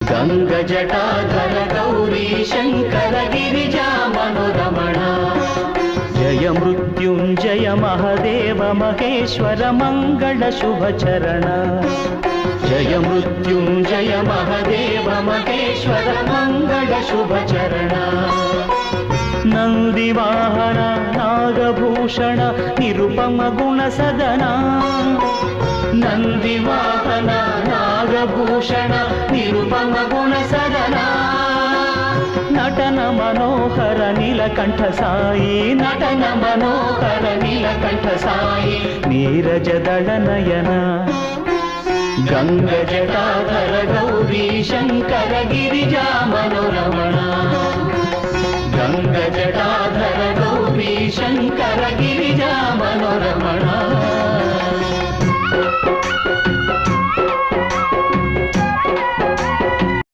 गङ्गजटाधर गौरी शङ्कर गिरिजा मनोरमण जय मृत्युञ्जय महदेव महेश्वर मङ्गल शुभचरण जय मृत्युञ्जय महदेव महेश्वर मङ्गल शुभचरण नन्दिवाहन नागभूषण निरुपम गुणसदन नन्दिवाहन नागभूषण निरुपम गुणसदन नटन मनोहर नीलकंठ साई नटन मनोहर नीलकंठ साई नीरजदल नयन गंगजटाधर गौरी शंकर गिरिजा मनोरम